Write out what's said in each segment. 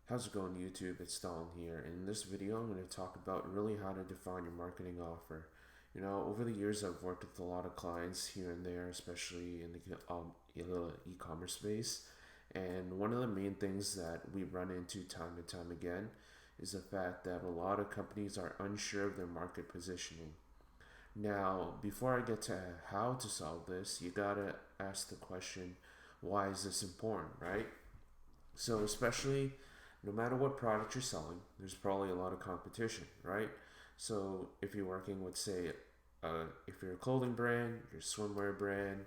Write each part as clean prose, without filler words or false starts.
How's it going, YouTube? It's Stalin here, and in this video I'm going to talk about really how to define your marketing offer. Over the years I've worked with a lot of clients here and there, especially in the e-commerce space, and one of the main things that we run into time and time again is the fact that a lot of companies are unsure of their market positioning. Now, before I get to how to solve this, you gotta ask the question, why is this important, right? So, especially no matter what product you're selling, there's probably a lot of competition, right? So, if you're working with, say, if you're a clothing brand, your swimwear brand,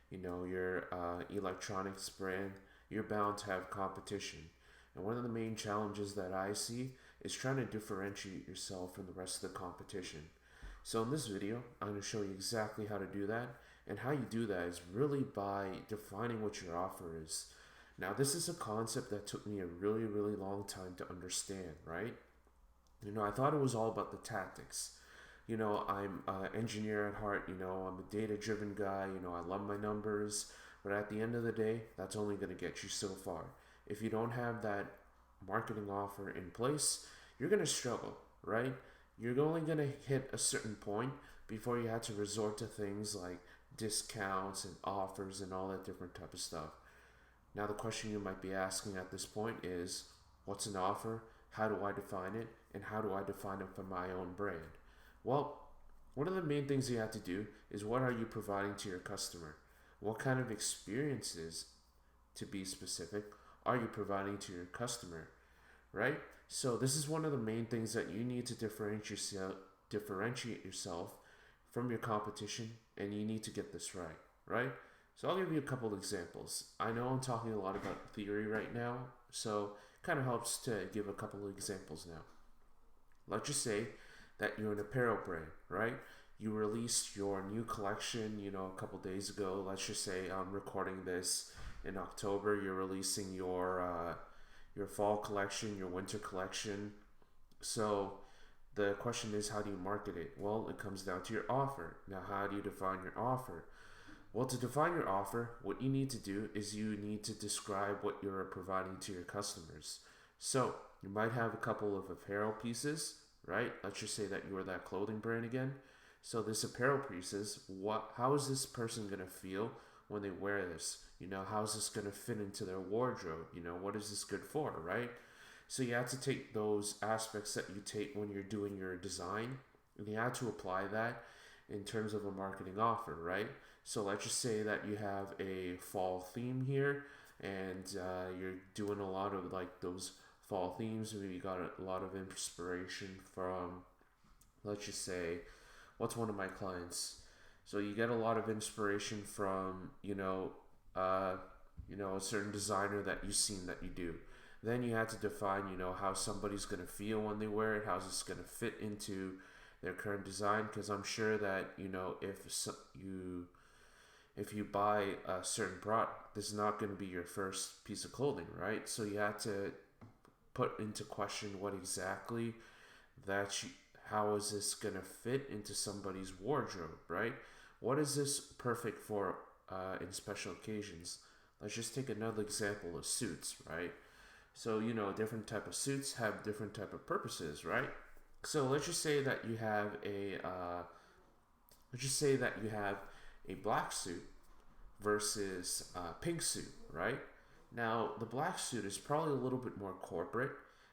your electronics brand, you're bound to have competition. And one of the main challenges that I see is trying to differentiate yourself from the rest of the competition. So in this video, I'm going to show you exactly how to do that. And how you do that is really by defining what your offer is. Now, this is a concept that took me a really, really long time to understand, right? I thought it was all about the tactics. I'm an engineer at heart, I'm a data driven guy, I love my numbers. But at the end of the day, that's only going to get you so far. If you don't have that marketing offer in place, you're going to struggle, right? You're only going to hit a certain point before you have to resort to things like discounts and offers and all that different type of stuff. Now, the question you might be asking at this point is, what's an offer? How do I define it? And how do I define it for my own brand? Well, one of the main things you have to do is, what are you providing to your customer? What kind of experiences, to be specific, are you providing to your customer, right? So this is one of the main things that you need to differentiate yourself from your competition, and you need to get this right? So I'll give you a couple examples. I know I'm talking a lot about theory right now, so it kind of helps to give a couple of examples now. Let's just say that you're an apparel brand, right? You released your new collection, a couple days ago. Let's just say I'm recording this in October. You're releasing your fall collection, your winter collection. So the question is, how do you market it? Well, it comes down to your offer. Now, how do you define your offer? Well, to define your offer, what you need to do is you need to describe what you're providing to your customers. So you might have a couple of apparel pieces, right? Let's just say that you're that clothing brand again. So this apparel pieces, how is this person going to feel when they wear this? How is this going to fit into their wardrobe? What is this good for, right? So you have to take those aspects that you take when you're doing your design, and you have to apply that in terms of a marketing offer, right? So let's just say that you have a fall theme here, and you're doing a lot of like those fall themes. Maybe you got a lot of inspiration from, let's just say, what's one of my clients? So you get a lot of inspiration from, a certain designer that you've seen that you do. Then you have to define, how somebody's going to feel when they wear it. How's this going to fit into their current design? Because I'm sure that, if you buy a certain product, this is not going to be your first piece of clothing, right? So you have to put into question what exactly how is this going to fit into somebody's wardrobe, right? What is this perfect for in special occasions? Let's just take another example of suits, right? So, different type of suits have different type of purposes, right? So let's just say that you have a black suit versus a pink suit, right? Now, the black suit is probably a little bit more corporate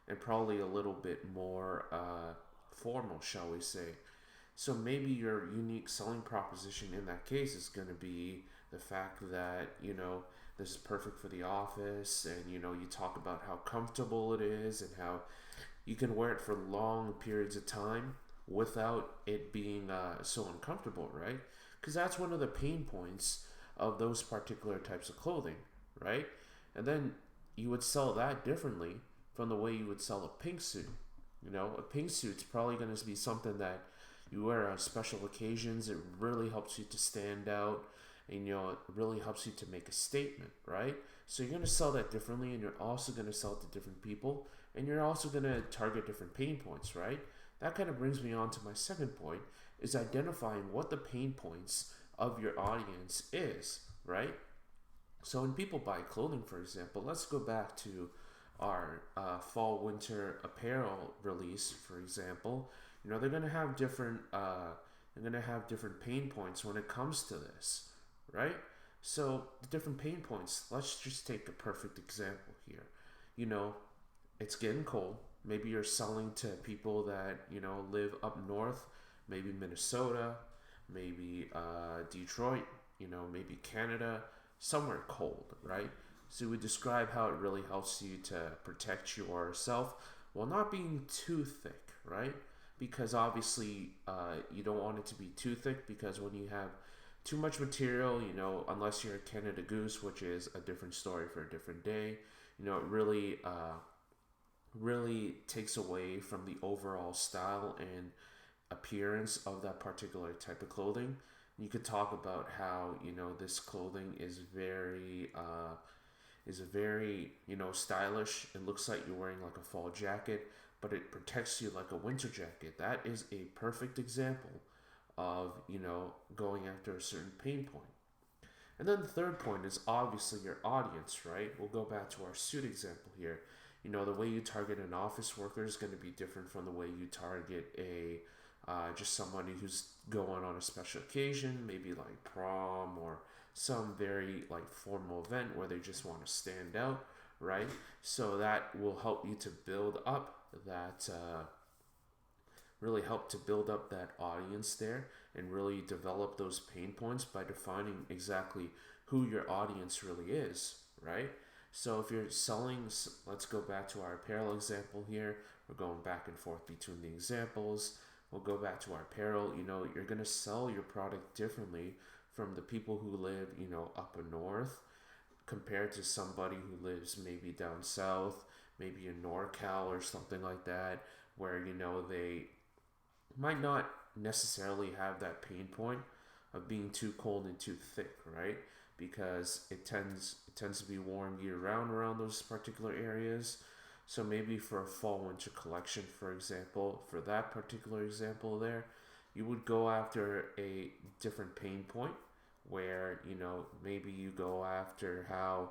and probably a little bit more formal, shall we say. So maybe your unique selling proposition in that case is going to be the fact that, this is perfect for the office, and, you talk about how comfortable it is and how you can wear it for long periods of time without it being so uncomfortable, right? Because that's one of the pain points of those particular types of clothing, right? And then you would sell that differently from the way you would sell a pink suit. A pink suit's probably going to be something that you wear on special occasions. It really helps you to stand out, and it really helps you to make a statement, right? So you're going to sell that differently, and you're also going to sell it to different people, and you're also going to target different pain points, right? That kind of brings me on to my second point, is identifying what the pain points of your audience is, right? So when people buy clothing, for example, let's go back to our fall winter apparel release, for example, they're gonna have different pain points when it comes to this, right? So the different pain points. Let's just take a perfect example here. You know, it's getting cold. Maybe you're selling to people that live up north, maybe Minnesota, maybe Detroit, maybe Canada, somewhere cold, right? So we describe how it really helps you to protect yourself while not being too thick, right? Because obviously you don't want it to be too thick, because when you have too much material, unless you're a Canada Goose, which is a different story for a different day, it really takes away from the overall style and appearance of that particular type of clothing. You could talk about how this clothing is very stylish. It looks like you're wearing like a fall jacket, but it protects you like a winter jacket. That is a perfect example of going after a certain pain point. And then the third point is obviously your audience, right? We'll go back to our suit example here. The way you target an office worker is going to be different from the way you target a just somebody who's going on a special occasion, maybe like prom or some very like formal event where they just want to stand out, right? So that will help you to build up that audience there, and really develop those pain points by defining exactly who your audience really is, right? So if you're selling, let's go back to our apparel example here. We're going back and forth between the examples. We'll go back to our apparel. You're going to sell your product differently from the people who live, up north, compared to somebody who lives maybe down south, maybe in NorCal or something like that, where, they might not necessarily have that pain point of being too cold and too thick, right? Because it tends to be warm year round around those particular areas. So maybe for a fall winter collection, for example, for that particular example there, you would go after a different pain point where, maybe you go after how,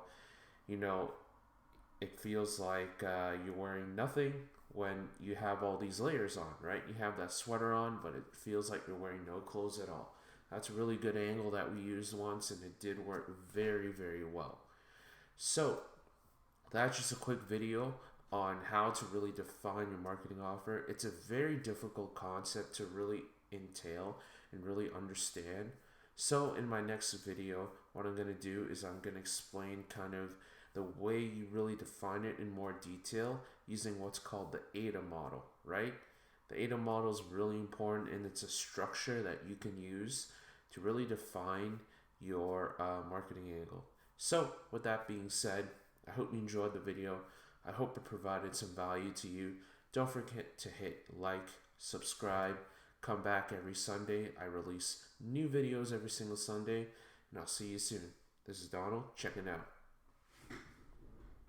you know, it feels like you're wearing nothing when you have all these layers on, right? You have that sweater on, but it feels like you're wearing no clothes at all. That's a really good angle that we used once, and it did work very, very well. So that's just a quick video on how to really define your marketing offer. It's a very difficult concept to really entail and really understand. So in my next video, what I'm going to do is I'm going to explain kind of the way you really define it in more detail using what's called the AIDA model, right? The AIDA model is really important, and it's a structure that you can use to really define your marketing angle. So with that being said, I hope you enjoyed the video. I hope it provided some value to you. Don't forget to hit like, subscribe, come back every Sunday. I release new videos every single Sunday, and I'll see you soon. This is Donald, checking out.